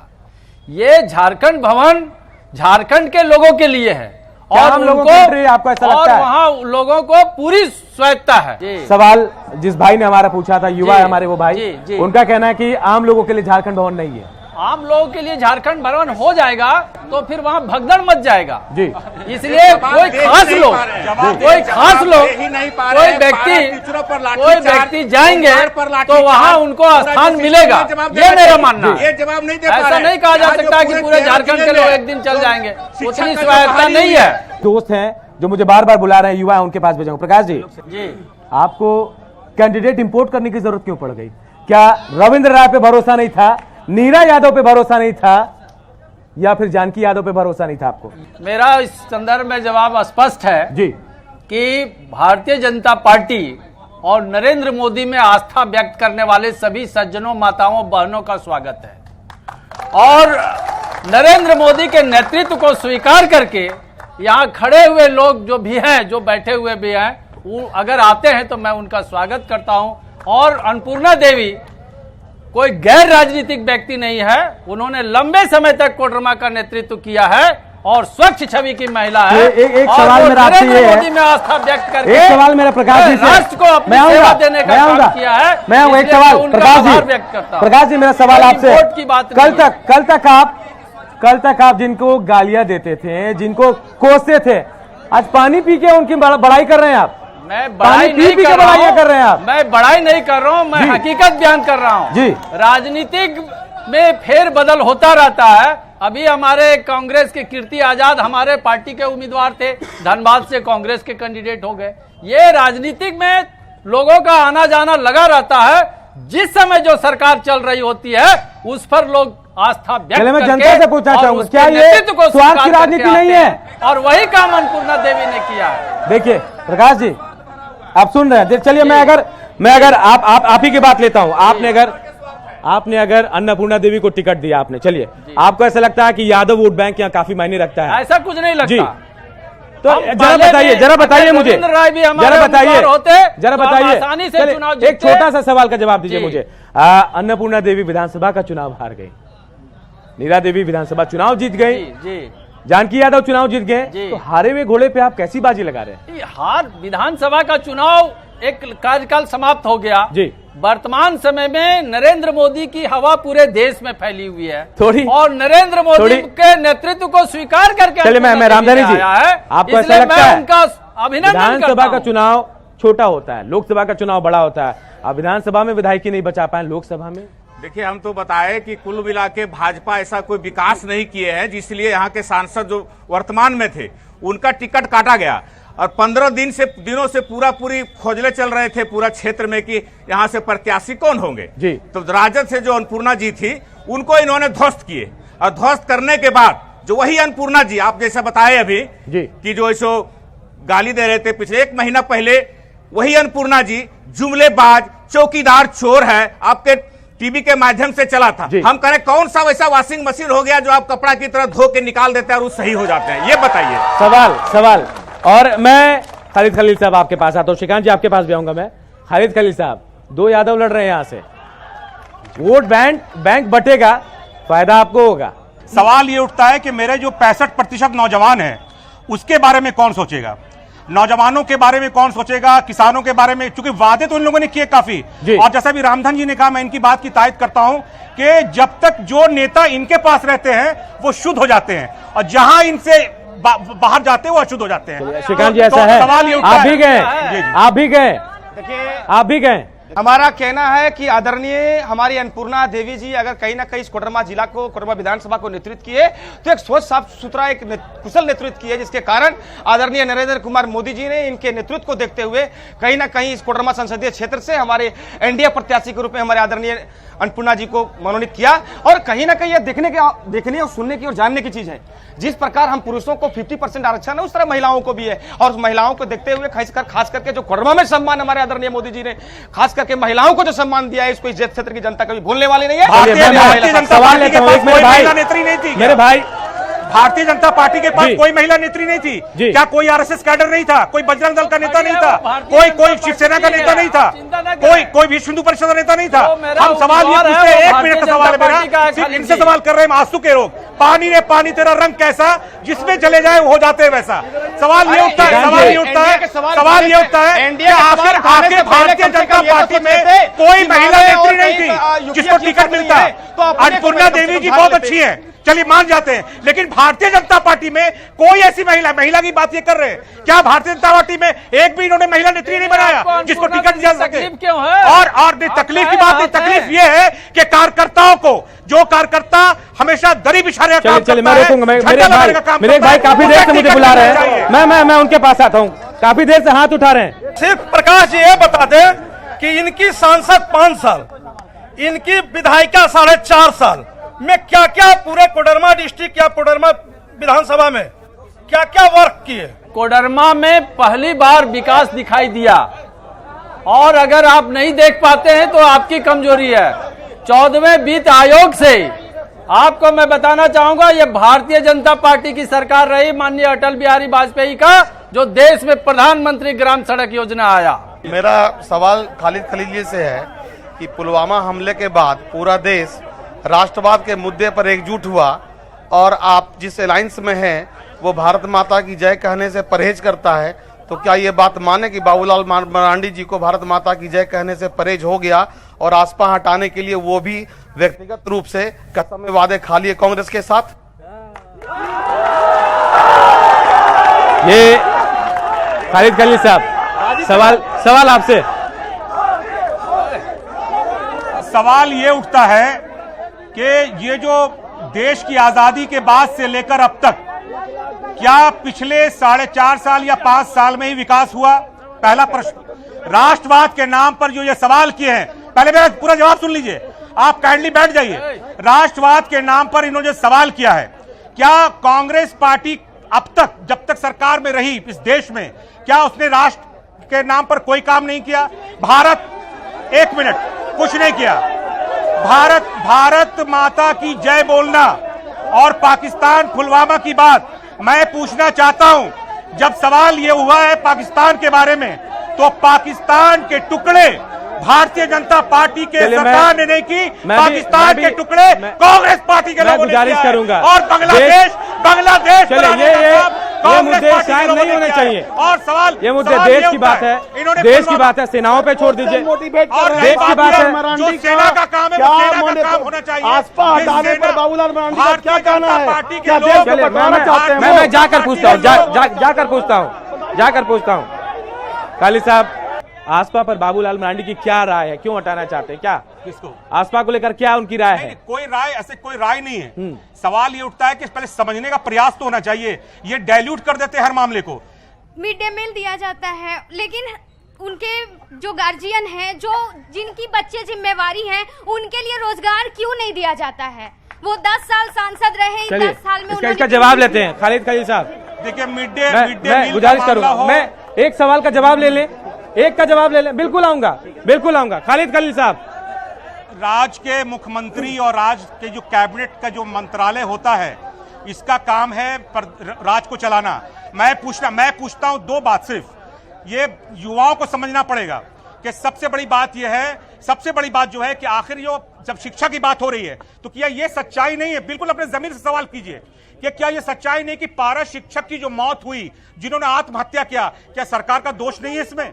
ये झारखंड भवन झारखंड के लोगों के लिए है और हम लोगों को आपको ऐसा लगता है? वहाँ लोगों को पूरी स्वायत्ता है। सवाल जिस भाई ने हमारा पूछा था, युवा है हमारे वो भाई, उनका कहना है कि आम लोगों के लिए झारखंड भवन नहीं है। आम लोगों के लिए झारखंड भवन हो जाएगा तो फिर वहाँ भगदड़ मच जाएगा जी। इसलिए कोई खास लोग कोई व्यक्ति जाएंगे तो वहाँ उनको स्थान मिलेगा, ये मेरा मानना है। ऐसा नहीं कहा जा सकता कि पूरे झारखंड के लोग एक दिन चल जाएंगे, उतनी स्वायत्ता नहीं है। दोस्त हैं जो मुझे बार बार बुला रहे हैं, युवा है, उनके पास भेजाऊं। प्रकाश जी, आपको कैंडिडेट इंपोर्ट करने की जरूरत क्यों पड़ गई? क्या रविंद्र राय पे भरोसा नहीं था, नीरा यादव पे भरोसा नहीं था, या फिर जानकी यादव पे भरोसा नहीं था आपको? मेरा इस संदर्भ में जवाब स्पष्ट है जी कि भारतीय जनता पार्टी और नरेंद्र मोदी में आस्था व्यक्त करने वाले सभी सज्जनों, माताओं, बहनों का स्वागत है और नरेंद्र मोदी के नेतृत्व को स्वीकार करके यहाँ खड़े हुए लोग जो भी हैं, जो बैठे हुए भी हैं, वो अगर आते हैं तो मैं उनका स्वागत करता हूं। और अन्नपूर्णा देवी कोई गैर राजनीतिक व्यक्ति नहीं है, उन्होंने लंबे समय तक कोडरमा का नेतृत्व किया है और स्वच्छ छवि की महिला है। एक सवाल मेरा आपसे ये है, मोदी में आस्था व्यक्त करके एक सवाल मेरा प्रकाश जी से, राष्ट्र को अपनी सेवा देने का काम किया है। मैं एक सवाल प्रकाश जी, मेरा सवाल आपसे, कल तक आप जिनको गालियां देते थे, जिनको कोसते थे, आज पानी पी के उनकी बड़ाई कर रहे हैं आप। मैं बड़ाई नहीं कर रहा हूं, मैं बड़ाई नहीं कर रहा हूं, मैं हकीकत बयान कर रहा हूं जी। राजनीतिक में फेर बदल होता रहता है, अभी हमारे कांग्रेस के कीर्ति आजाद हमारे पार्टी के उम्मीदवार थे, धनबाद से कांग्रेस के कैंडिडेट हो गए। ये राजनीतिक में लोगों का आना जाना लगा रहता है। जिस समय जो सरकार चल रही होती है उस पर लोग आस्था व्यक्त मैं करके जनता से पूछना और चाहूंगा, उसके क्या ये नेतृत्व को स्वार्थ की स्वीकार राजनीति करके नहीं आते है? हैं। और वही काम अन्नपूर्णा देवी ने किया है। देखिए प्रकाश जी, आप सुन रहे हैं, चलिए मैं अगर आप ही की बात लेता हूं। आपने अगर अन्नपूर्णा देवी को टिकट दिया आपने, चलिए आपको ऐसा लगता है कि यादव वोट बैंक यहाँ काफी मायने रखता है? ऐसा कुछ नहीं लगता जी। तो जरा बताइए मुझे, एक छोटा सा सवाल का जवाब दीजिए मुझे। अन्नपूर्णा देवी विधानसभा का चुनाव हार गई, नीरा देवी विधानसभा चुनाव जीत गई, जानकी यादव चुनाव जीत गए, तो हारे हुए घोड़े पे आप कैसी बाजी लगा रहे हैं? हार विधानसभा का चुनाव एक कार्यकाल समाप्त हो गया जी। वर्तमान समय में नरेंद्र मोदी की हवा पूरे देश में फैली हुई है थोड़ी, और नरेंद्र मोदी के नेतृत्व को स्वीकार करके चलिए मैं रामधारी जी, आपको ऐसा लगता है उनका अभिनंदन विधानसभा का चुनाव छोटा होता है, लोकसभा का चुनाव बड़ा होता है, अब विधानसभा में विधायकी नहीं बचा पाए, लोकसभा में? देखिए, हम तो बताए कि कुल मिला के भाजपा ऐसा कोई विकास नहीं किए हैं, जिसलिए यहाँ के सांसद जो वर्तमान में थे उनका टिकट काटा गया और 15 दिनों से पूरी खोजले चल रहे थे पूरा क्षेत्र में कि यहाँ से प्रत्याशी कौन होंगे जी। तो राजद से जो अन्नपूर्णा जी थी उनको इन्होंने ध्वस्त किए और ध्वस्त करने के बाद जो वही अन्नपूर्णा जी, आप जैसा बताए अभी जी कि जो ऐसो गाली दे रहे थे पिछले 1 महीना पहले, वही अन्नपूर्णा जी जुमलेबाज चौकीदार चोर है, आपके टीवी के माध्यम से चला था। हम कह रहे कौन सा वैसा वॉशिंग मशीन हो गया जो आप कपड़ा की तरह धो के निकाल देते हैं और वो सही हो जाते हैं? ये बताइए। सवाल और मैं खालिद खलील साहब आपके पास आता हूं, श्रीकांत जी आपके पास भी आऊंगा मैं। खालिद खलील साहब, 2 यादव लड़ रहे हैं यहां से, वोट बैंक बटेगा, फायदा आपको होगा। सवाल ये उठता है कि मेरे जो 65% नौजवान हैं उसके बारे में कौन सोचेगा, नौजवानों के बारे में कौन सोचेगा, किसानों के बारे में, क्योंकि वादे तो इन लोगों ने किए काफी, और जैसा भी रामधन जी ने कहा, मैं इनकी बात की तायद करता हूं कि जब तक जो नेता इनके पास रहते हैं वो शुद्ध हो जाते हैं और जहां इनसे बाहर जाते हैं वो अशुद्ध हो जाते हैं। श्रीकांत जी, ऐसा है, आप भी गए। हमारा कहना है कि आदरणीय हमारी अन्नपूर्णा देवी जी अगर कहीं ना कहीं इस कोडरमा जिला को, कोडरमा विधानसभा को नेतृत्व किए तो एक स्वच्छ साफ सुथरा एक कुशल नेतृत्व किए, जिसके कारण आदरणीय नरेंद्र कुमार मोदी जी ने इनके नेतृत्व को देखते हुए कहीं ना कहीं इस कोडरमा संसदीय क्षेत्र से हमारे एनडीए प्रत्याशी के रूप में हमारे आदरणीय अन्नपूर्णा जी को मनोनीत किया। और कहीं ना कहीं यह देखने और सुनने की और जानने की चीज है, जिस प्रकार हम पुरुषों को 50% आरक्षण है उस तरह महिलाओं को भी है, और महिलाओं को देखते हुए खास करके जो कोडरमा में सम्मान हमारे आदरणीय मोदी जी ने खास करके महिलाओं को जो सम्मान दिया है, इसको इस क्षेत्र की जनता कभी भूलने वाली नहीं है। भारतीय जनता पार्टी के पास कोई महिला नेत्री नहीं थी, मेरे भाई, भारतीय जनता पार्टी के पास कोई महिला नेत्री नहीं थी क्या? कोई आरएसएस कैडर नहीं था, कोई बजरंग दल का नेता नहीं था, कोई शिवसेना का नेता नहीं था, कोई विश्व हिंदू परिषद का नेता नहीं था। हम सवाल ये पूछते हैं, 1 मिनट का सवाल है मेरा, सिर्फ इनसे सवाल कर रहे हैं, आंसू के रोग, पानी रे पानी तेरा रंग कैसा, जिसमें चले जाए हो जाते हैं वैसा। सवाल ये उठता है आखिर भारतीय जनता पार्टी में कोई महिला नेत्री नहीं थी जिसको टिकट मिलता है? अन्नपूर्णा देवी जी बहुत अच्छी है, चलिए मान जाते हैं, लेकिन भारतीय जनता पार्टी में कोई ऐसी महिला की बात ये कर रहे हैं क्या? भारतीय जनता पार्टी में एक भी इन्होंने महिला नेत्री नहीं बनाया जिसको टिकट दिया सके? और तकलीफ की बात नहीं, तकलीफ ये है कि कार्यकर्ताओं को, जो कार्यकर्ता हमेशा गरीब इशारे का काम करता है, मैं रोकूंगा, मेरे भाई काफी देर से मुझे बुला रहे हैं, मैं उनके पास आता हूं, काफी देर से हाथ उठा रहे हैं। सिर्फ प्रकाश जी ये बता दें कि इनकी सांसद 5 साल, इनकी विधायिका 4.5 साल में क्या क्या पूरे कोडरमा डिस्ट्रिक्ट या कोडरमा विधानसभा में क्या क्या वर्क किए? कोडरमा में पहली बार विकास दिखाई दिया, और अगर आप नहीं देख पाते हैं तो आपकी कमजोरी है। 14वें वित्त आयोग से आपको मैं बताना चाहूंगा, ये भारतीय जनता पार्टी की सरकार रही, माननीय अटल बिहारी वाजपेयी का, जो देश में प्रधानमंत्री ग्राम सड़क योजना आया। मेरा सवाल खालिद खलील जी से है कि पुलवामा हमले के बाद पूरा देश राष्ट्रवाद के मुद्दे पर एकजुट हुआ, और आप जिस अलायंस में हैं वो भारत माता की जय कहने से परहेज करता है, तो क्या ये बात माने कि बाबूलाल मरांडी जी को भारत माता की जय कहने से परहेज हो गया और आसपा हटाने के लिए वो भी व्यक्तिगत रूप से कसम वादे खा लिए कांग्रेस के साथ? ये खालिद खलील साहब, सवाल आपसे। सवाल ये उठता है कि ये जो देश की आजादी के बाद से लेकर अब तक क्या पिछले 4.5 साल या 5 साल में ही विकास हुआ? पहला प्रश्न। राष्ट्रवाद के नाम पर जो ये सवाल किए हैं, पहले मेरा पूरा जवाब सुन लीजिए, आप काइंडली बैठ जाइए। राष्ट्रवाद के नाम पर इन्होंने जो सवाल किया है, क्या कांग्रेस पार्टी अब तक जब तक सरकार में रही इस देश में, क्या उसने राष्ट्र के नाम पर कोई काम नहीं किया? भारत, एक मिनट, कुछ नहीं किया। भारत माता की जय बोलना और पाकिस्तान पुलवामा की बात मैं पूछना चाहता हूं। जब सवाल यह हुआ है पाकिस्तान के बारे में, तो पाकिस्तान के टुकड़े भारतीय जनता पार्टी के सरकार ने नहीं की, पाकिस्तान के टुकड़े कांग्रेस पार्टी के लोगों ने किया है। और बांग्लादेश ये मुद्दे शायद नहीं होने चाहिए। और सवाल, ये मुद्दे देश की बात है, देश की बात है, सेनाओं पे छोड़ दीजिए। और देश की बात है, जो सेना का काम है वो सेना का काम होना चाहिए। आसपा हटाने पर बाबूलाल मरांडी का क्या कहना है? पार्टी के क्या देश को बताना चाहते हैं? मैं जाकर पूछता हूँ, जाकर पूछता हूँ। काली साहब, आसपा पर बाबूलाल मरांडी की क्या राय है? क्यों हटाना चाहते हैं? क्या किसको? आसपा को लेकर क्या उनकी राय है? कोई राय, ऐसे कोई राय नहीं है। सवाल ये उठता है कि पहले समझने का प्रयास तो होना चाहिए। ये डाइल्यूट कर देते हैं हर मामले को। मिड डे मील दिया जाता है, लेकिन उनके जो गार्जियन हैं, जो जिनकी बच्चे जिम्मेवारी हैं, उनके लिए रोजगार क्यों नहीं दिया जाता है? वो 10 साल सांसद रहे, 10 साल में इसका जवाब लेते हैं खालिद खलील साहब। देखिए, मिड डे मील गुजारिश करूंगा, मैं एक सवाल का जवाब ले लें, एक का जवाब ले लें। बिल्कुल आऊंगा। खालिद खलील साहब, राज्य के मुख्यमंत्री और राज्य के जो कैबिनेट का जो मंत्रालय होता है, इसका काम है राज्य को चलाना। मैं पूछता हूं दो बात, सिर्फ ये युवाओं को समझना पड़ेगा कि सबसे बड़ी बात यह है, सबसे बड़ी बात जो है कि आखिर जब शिक्षा की बात हो रही है, तो क्या ये सच्चाई नहीं है? बिल्कुल अपने जमीन से सवाल कीजिए कि क्या ये सच्चाई नहीं कि पारा शिक्षक की जो मौत हुई, जिन्होंने आत्महत्या किया, क्या सरकार का दोष नहीं है इसमें?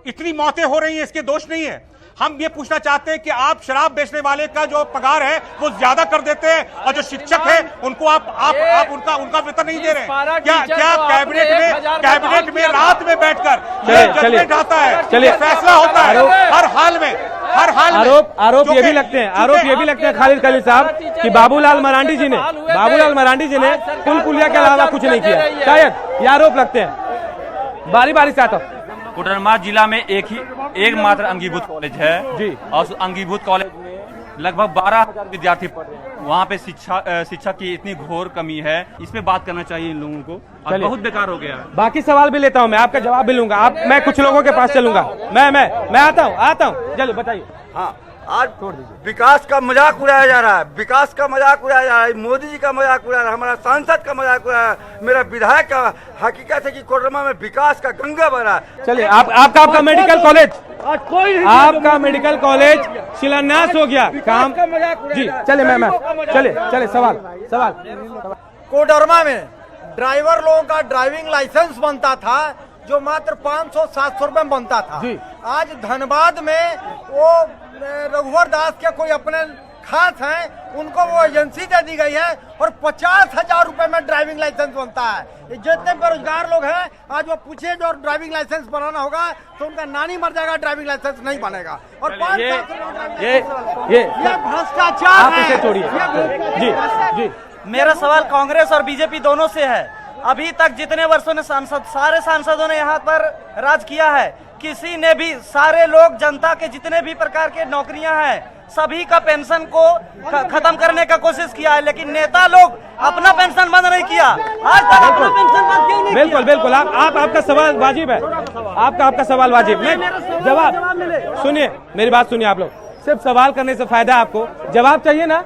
इतनी मौतें हो रही हैं, इसके दोष नहीं है? हम ये पूछना चाहते हैं कि आप शराब बेचने वाले का जो पगार है वो ज्यादा कर देते हैं, और जो शिक्षक है उनको आप उनका वेतन नहीं दे रहे हैं। क्या कैबिनेट में रात में बैठकर जजमेंट आता है, फैसला होता है हर हाल में? आरोप ये भी लगते हैं खालिद खलील साहब कि बाबूलाल मरांडी जी ने पुल पुलिया के अलावा कुछ नहीं किया, शायद ये आरोप लगते हैं। बारी बारी से आता हूं। कोडरमा जिला में एक मात्र अंगीभूत कॉलेज है जी, और उस अंगीभूत कॉलेज में लगभग 12,000 विद्यार्थी पढ़ रहे हैं। वहाँ पे शिक्षा की इतनी घोर कमी है, इस पे बात करना चाहिए इन लोगों को, और बहुत बेकार हो गया है। बाकी सवाल भी लेता हूँ मैं, आपका जवाब भी लूंगा। मैं कुछ लोगों के पास चलूंगा। मैं आता हूँ। चलो बताइए। हाँ, आज विकास का मजाक उड़ाया जा रहा है, विकास का मजाक उड़ाया जा रहा है, मोदी जी का मजाक उड़ा रहा है, हमारा सांसद का मजाक उड़ा रहा है, मेरा विधायक का। हकीकत है कि कोडरमा में विकास का गंगा बह रहा है। चलिए, आपका मेडिकल कॉलेज शिलान्यास हो गया काम जी। चले सवाल। कोडरमा में ड्राइवर लोगों का ड्राइविंग लाइसेंस बनता था जो मात्र 500-700 रुपए में बनता था। आज धनबाद में वो रघुवर दास के कोई अपने खास हैं, उनको वो एजेंसी दे दी गई है और 50,000 रुपए में ड्राइविंग लाइसेंस बनता है। जितने बेरोजगार लोग हैं, आज वो पूछे जो ड्राइविंग लाइसेंस बनाना होगा तो उनका नानी मर जाएगा, ड्राइविंग लाइसेंस नहीं बनेगा। और ये भ्रष्टाचार है। जी। मेरा सवाल कांग्रेस और बीजेपी दोनों से है। अभी तक जितने वर्षों ने सारे सांसदों ने यहाँ पर राज किया है, किसी ने भी, सारे लोग, जनता के जितने भी प्रकार के नौकरियां हैं, सभी का पेंशन को खत्म करने का कोशिश किया है, लेकिन नेता लोग अपना पेंशन बंद नहीं किया। आज तक अपना पेंशन बंद क्यों नहीं किया? बिल्कुल। आपका सवाल वाजिब है। आपका सवाल वाजिब। मैं जवाब सुनिए, मेरी बात सुनिए। आप लोग सिर्फ सवाल करने से फायदा, आपको जवाब चाहिए ना?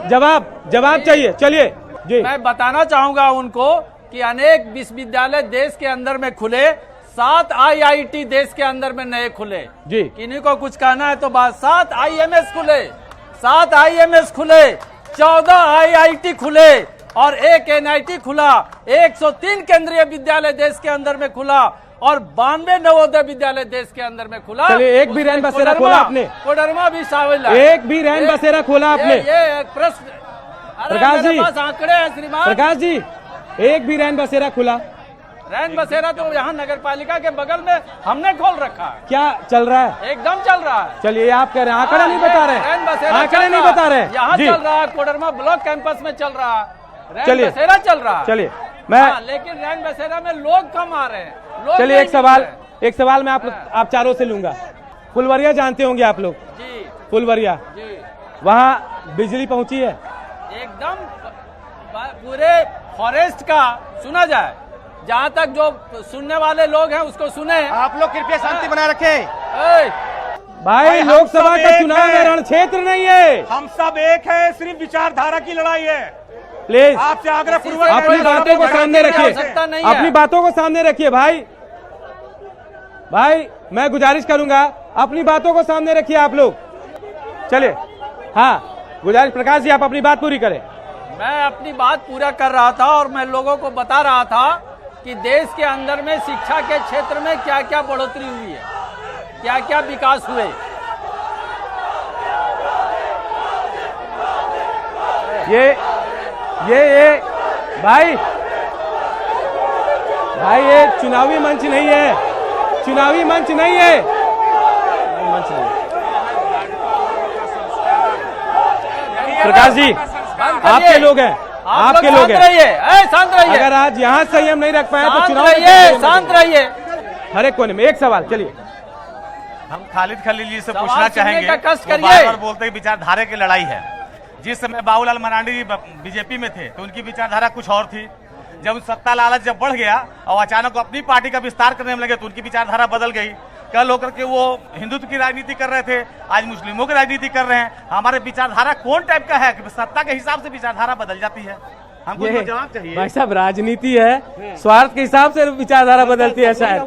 जवाब चाहिए। चलिए जी। मैं बताना चाहूंगा उनको कि अनेक विश्वविद्यालय देश के अंदर में खुले, 7 IIT देश के अंदर में नए खुले जी। किन्हीं को कुछ कहना है तो बात, 7 IMS खुले, 14 IIT खुले और 1 NIT खुला, 103 केंद्रीय विद्यालय देश के अंदर में खुला और 92 नवोदय विद्यालय देश के अंदर में खुला। चलिए, एक भी रैन बसेरा खोला आपने? कोडरमा भी शामिल है। एक भी रैन बसेरा खोला आपने? ये प्रश्न, प्रकाश जी, आंकड़े हैं श्रीमान। प्रकाश जी, एक भी रैन बसेरा खुला? रैन बसेरा तो यहाँ नगर पालिका के बगल में हमने खोल रखा है। क्या चल रहा है? एकदम चल रहा है। चलिए, आप कह रहे हैं आंकड़ा नहीं बता रहे, रैन बसेरा आंकड़े नहीं बता रहे। यहाँ जी। चल रहा है, कोडरमा ब्लॉक कैंपस में चल रहा है, रैन चलिए। बसेरा चल रहा है। चलिए, मैं लेकिन रैन बसेरा में लोग कम आ रहे हैं। लोग चलिए, नहीं एक सवाल मैं आप चारों से लूंगा। फुलवरिया जानते होंगे आप लोग? जी। फुलवरिया, जी। वहाँ बिजली पहुंची है? एकदम पूरे फॉरेस्ट का सुना जाए, जहाँ तक जो सुनने वाले लोग हैं उसको सुने। आप लोग कृपया शांति बनाए रखें। भाई, लोकसभा का चुनाव में रण क्षेत्र नहीं है। हम सब एक है, सिर्फ विचारधारा की लड़ाई है। प्लीज आपसे आग्रह पूर्वक अपनी बातों को सामने रखिए, अपनी बातों को सामने रखिए। भाई मैं गुजारिश करूंगा, अपनी बातों को सामने रखिए आप लोग। चलिए, हाँ गुजारिश, प्रकाश जी आप अपनी बात पूरी करें। मैं अपनी बात पूरा कर रहा था और मैं लोगों को बता रहा था कि देश के अंदर में शिक्षा के क्षेत्र में क्या क्या बढ़ोतरी हुई है, क्या क्या विकास हुए। ये भाई ये चुनावी मंच नहीं है, चुनावी मंच नहीं है, प्रकाश जी आपके लोग हैं, आपके लोग हैं। शांत रहिए। अगर आज यहाँ संयम नहीं रख पाए तो चुनाव शांत रहिए। हर एक कोने में एक सवाल। चलिए, हम खालिद खलील जी से पूछना चाहेंगे, वो बार-बार बोलते हैं विचारधारा की लड़ाई है। जिस समय बाबूलाल मरांडी जी बीजेपी में थे तो उनकी विचारधारा कुछ और थी। जब सत्ता लालच जब बढ़ गया और अचानक अपनी पार्टी का विस्तार करने में लगे तो उनकी विचारधारा बदल गई। कल होकर के वो हिंदुत्व की राजनीति कर रहे थे, आज मुस्लिमों की राजनीति कर रहे हैं। हमारे विचारधारा कौन टाइप का है कि सत्ता के हिसाब से विचारधारा बदल जाती है? हमको जवाब चाहिए। भाई साहब, राजनीति है, स्वार्थ के हिसाब से विचारधारा बदलती है शायद।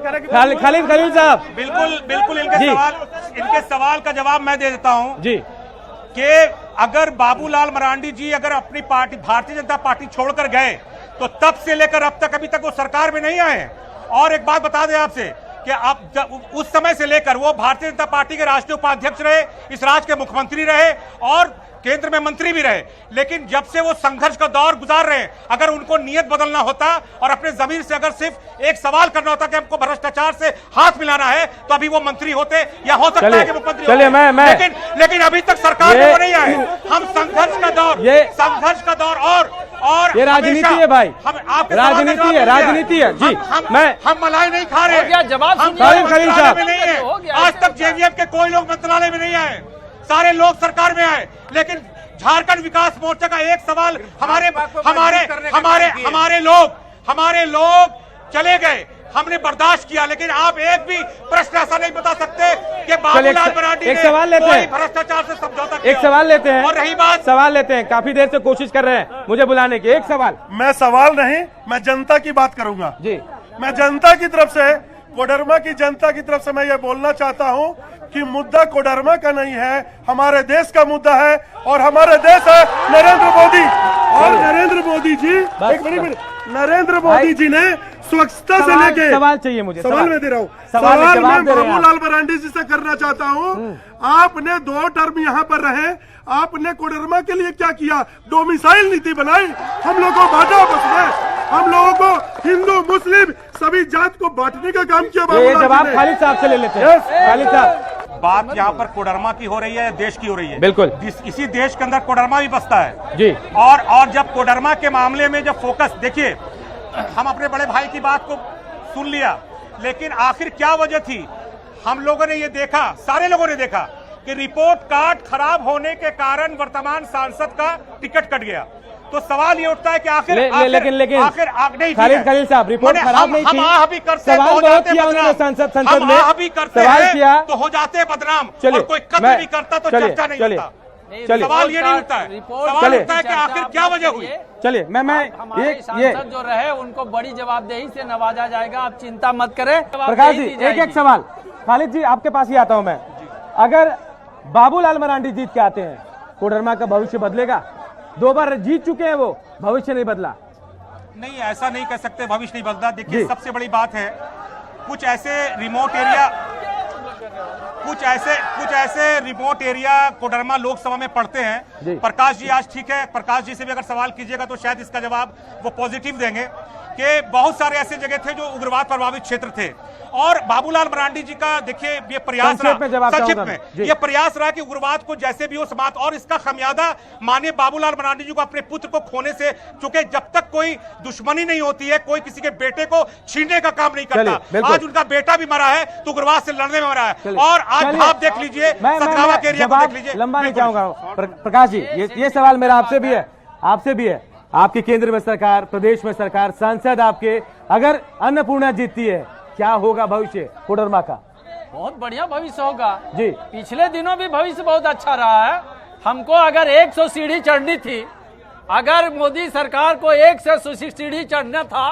खालिद खलील साहब, बिल्कुल इनके सवाल का जवाब मैं दे देता हूँ जी कि अगर बाबूलाल मरांडी जी अगर अपनी पार्टी भारतीय जनता पार्टी छोड़कर गए तो तब से लेकर अब तक अभी तक वो सरकार में नहीं आए। और एक बात बता दें आपसे कि अब उस समय से लेकर वो भारतीय जनता पार्टी के राष्ट्रीय उपाध्यक्ष रहे, इस राज्य के मुख्यमंत्री रहे और केंद्र में मंत्री भी रहे। लेकिन जब से वो संघर्ष का दौर गुजार रहे हैं, अगर उनको नियत बदलना होता और अपने जमीन से अगर सिर्फ एक सवाल करना होता कि हमको भ्रष्टाचार से हाथ मिलाना है तो अभी वो मंत्री होते या हो सकता है कि मुख्यमंत्री होते। लेकिन अभी तक सरकार में वो नहीं आए। हम संघर्ष का दौर और ये राजनीति है भाई, राजनीति है जी। हम मलाई नहीं खा रहे। जवाब नहीं है। आज तक जेवीएम के कोई लोग मंत्रालय में नहीं आए, सारे लोग सरकार में आए। लेकिन झारखंड विकास मोर्चा का एक सवाल, हमारे लोग चले गए, हमने बर्दाश्त किया, लेकिन आप एक भी प्रश्न ऐसा नहीं बता सकते कि बाबूलाल मरांडी ने कोई भ्रष्टाचार से समझौता किया। एक सवाल लेते हैं, और रही बात, सवाल लेते हैं, काफी देर से कोशिश कर रहे हैं मुझे बुलाने की। एक सवाल, मैं सवाल नहीं, मैं जनता की बात करूंगा जी। मैं जनता की तरफ से, कोडरमा की जनता की तरफ से मैं ये बोलना चाहता हूँ कि मुद्दा कोडरमा का नहीं है, हमारे देश का मुद्दा है। और हमारे देश है नरेंद्र मोदी। और नरेंद्र मोदी जी, एक मिनट, नरेंद्र मोदी जी ने स्वच्छता से लेके, सवाल चाहिए मुझे, सवाल मैं दे रहा हूँ, सवाल मैं बाबूलाल मरांडी जी से करना चाहता हूँ। आपने 2 टर्म यहाँ पर रहे, आपने कोडरमा के लिए क्या किया? डोमिसाइल नीति बनाई, हम लोगों को बांटा आपस में, हम लोगों को हिंदू मुस्लिम सभी जात को बांटने का काम किया। ये जवाब खालिद साहब से ले लेते हैं। खालिद साहब, बात यहाँ पर कोडरमा की हो रही है, देश की हो रही है। बिल्कुल, इसी देश के अंदर कोडरमा भी बसता है जी। और जब कोडरमा के मामले में जब फोकस, देखिए हम अपने बड़े भाई की बात को सुन लिया, लेकिन आखिर क्या वजह थी? हम लोगों ने ये देखा, सारे लोगों ने देखा कि रिपोर्ट कार्ड खराब होने के कारण वर्तमान सांसद का टिकट कट गया। तो सवाल ये उठता है कि आखिर खालिद खलील साहब, रिपोर्ट खराब नहीं थी, सवाल बहुत किया उन्होंने संसद में, सवाल किया तो हो जाते बदनाम, और कोई कत्ल भी करता तो चर्चा नहीं होता। सवाल ये नहीं उठता है, सवाल उठता है कि आखिर क्या वजह हुई। चलिए, मैं ये जो रहे उनको बड़ी जवाबदेही से नवाजा जाएगा, आप चिंता मत करें। प्रकाश जी, एक सवाल, खालिद जी आपके पास ही आता हूं मैं। अगर बाबूलाल मरांडी जीत के आते हैं, कोडरमा का भविष्य बदलेगा? 2 बार जीत चुके हैं वो, भविष्य नहीं बदला। नहीं, ऐसा नहीं कह सकते, भविष्य नहीं बदला। देखिए, सबसे बड़ी बात है, कुछ ऐसे रिमोट एरिया कोडरमा लोकसभा में पड़ते हैं। प्रकाश जी आज ठीक है, प्रकाश जी से भी अगर सवाल कीजिएगा तो शायद इसका जवाब वो पॉजिटिव देंगे कि बहुत सारे ऐसे जगह थे जो उग्रवाद प्रभावित क्षेत्र थे, और बाबूलाल मरांडी जी का देखिए ये प्रयास संक्षेप में ये प्रयास रहा कि उग्रवाद को जैसे भी हो समाप्त, और इसका खमियाजा माननीय बाबूलाल मरांडी जी को अपने पुत्र को खोने से, क्योंकि जब तक कोई दुश्मनी नहीं होती है, कोई किसी के बेटे को छीनने का काम नहीं करता। आज उनका बेटा भी मरा है तो उग्रवाद से लड़ने में मरा है, और आज आप देख लीजिए सकरावा के एरिया को देख लीजिए। लंबा नहीं चाहूंगा प्रकाश जी, ये सवाल मेरा आपसे भी है, आपकी केंद्र में सरकार, प्रदेश में सरकार, सांसद आपके, अगर अन्नपूर्णा जीतती है क्या होगा भविष्य कोडरमा का? बहुत बढ़िया भविष्य होगा जी। पिछले दिनों भी भविष्य बहुत अच्छा रहा है। हमको अगर 100 सीढ़ी चढ़नी थी, अगर मोदी सरकार को 100 सीढ़ी चढ़ना था,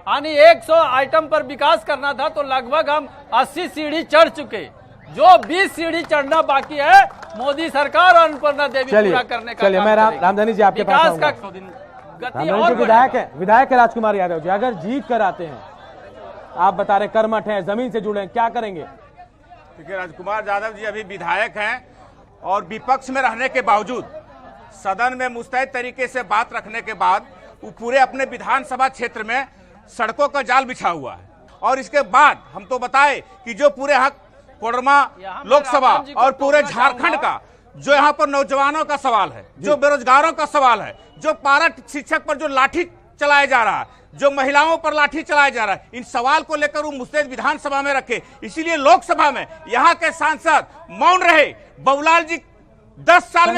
यानी 100 आइटम पर विकास करना था, तो लगभग हम 80 सीढ़ी चढ़ चुके। जो 20 सीढ़ी चढ़ना बाकी है, मोदी सरकार और अन्नपूर्णा देवी पूरा करने का। चलिए मैं रामधनी जी आपके पास आऊंगा। गति और विधायक है राजकुमार यादव जी, अगर जीत कर आते हैं, आप बता रहे कर्मठ हैं, जमीन से जुड़े हैं, क्या करेंगे? देखिए राजकुमार यादव जी अभी विधायक हैं, और विपक्ष में रहने के बावजूद सदन में मुस्तैद तरीके से बात रखने के बाद वो पूरे अपने विधानसभा क्षेत्र में सड़कों का जाल बिछा हुआ है। और इसके बाद हम तो बताए कि जो पूरे कोडरमा लोकसभा और पूरे झारखंड का जो यहाँ पर नौजवानों का सवाल है, जो बेरोजगारों का सवाल है, जो पारा शिक्षक पर जो लाठी चलाया जा रहा है, जो महिलाओं पर लाठी चलाया जा रहा है, इन सवाल को लेकर वो मुस्तैद विधानसभा में रखे। इसीलिए लोकसभा में यहाँ के सांसद मौन रहे। बाबूलाल जी 10 साल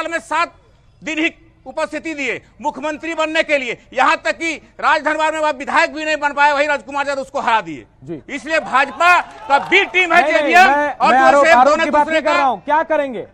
में 7 दिन ही उपस्थिति दिए मुख्यमंत्री बनने के लिए, यहाँ तक कि राजधनवार में विधायक भी नहीं बन पाए, वही राजकुमार यादव उसको हरा दिए। इसलिए भाजपा का बी टीम है जेडीएम, और क्या करेंगे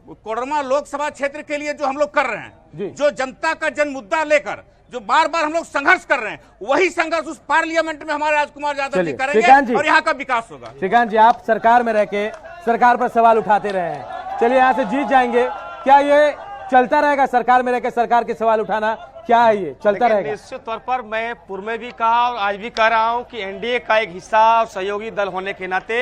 कोडरमा लोकसभा क्षेत्र के लिए जो हम लोग कर रहे हैं, जो जनता का जन मुद्दा लेकर जो बार बार हम लोग संघर्ष कर रहे हैं, वही संघर्ष उस पार्लियामेंट में हमारे राजकुमार यादव जी करेंगे और यहाँ का विकास होगा। श्रीकांत जी, आप सरकार में रह के सरकार पर सवाल उठाते रहे हैं, चलिए यहाँ से जीत जाएंगे, क्या ये चलता रहेगा? सरकार में रहकर सरकार के सवाल उठाना क्या है, ये चलता रहेगा? निश्चित तौर पर मैं पूर्व में भी कहा और आज भी कह रहा हूं कि एनडीए का एक हिस्सा और सहयोगी दल होने के नाते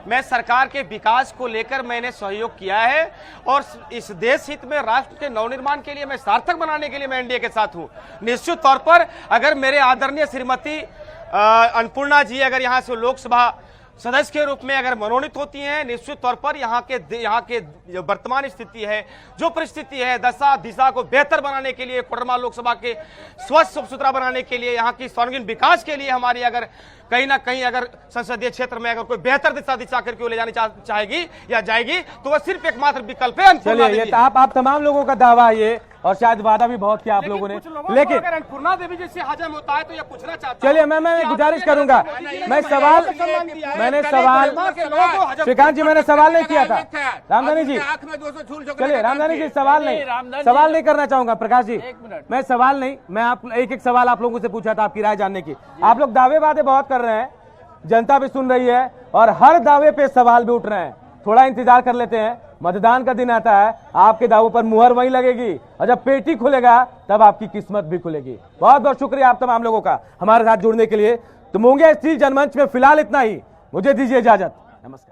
मैं सरकार के विकास को लेकर मैंने सहयोग किया है, और इस देश हित में राष्ट्र के नवनिर्माण के लिए मैं सार्थक बनाने के लिए मैं एनडीए के साथ हूं। निश्चित तौर पर अगर मेरे आदरणीय श्रीमती अन्नपूर्णा जी अगर यहाँ से लोकसभा सदस्य के रूप में अगर मनोनीत होती हैं, निश्चित तौर पर यहाँ के जो वर्तमान स्थिति है, जो परिस्थिति है, दशा दिशा को बेहतर बनाने के लिए, कोडरमा लोकसभा के स्वच्छ सुथरा बनाने के लिए, यहाँ की सर्वांगीण विकास के लिए हमारी अगर कहीं ना कहीं अगर संसदीय क्षेत्र में अगर कोई बेहतर दिशा करके ले जानी चाहेगी या जाएगी, तो वह सिर्फ एकमात्र विकल्प है। चलिए ये आप तमाम लोगों का दावा है, और शायद वादा भी बहुत किया आप लोगों ने, लेकिन अगर अन्नपूर्णा देवी जी से हजम होता है तो यह पूछना चाहता चलिए मैं गुजारिश करूंगा, श्रीकांत जी मैंने सवाल नहीं किया था, रामधनी जी चलिए, रामधनी जी सवाल नहीं करना चाहूंगा। प्रकाश जी मैं सवाल नहीं, मैं एक सवाल आप लोगों से पूछा था आपकी राय जानने की। आप लोग दावे वादे बहुत कर रहे हैं, जनता भी सुन रही है, और हर दावे पे सवाल भी उठ रहे हैं। थोड़ा इंतजार कर लेते हैं, मतदान का दिन आता है, आपके दावों पर मुहर वहीं लगेगी, और जब पेटी खुलेगा तब आपकी किस्मत भी खुलेगी। बहुत बहुत शुक्रिया आप तमाम लोगों का हमारे साथ जुड़ने के लिए। तो मुंगेर स्टील जनमंच में फिलहाल इतना ही, मुझे दीजिए इजाजत, नमस्कार।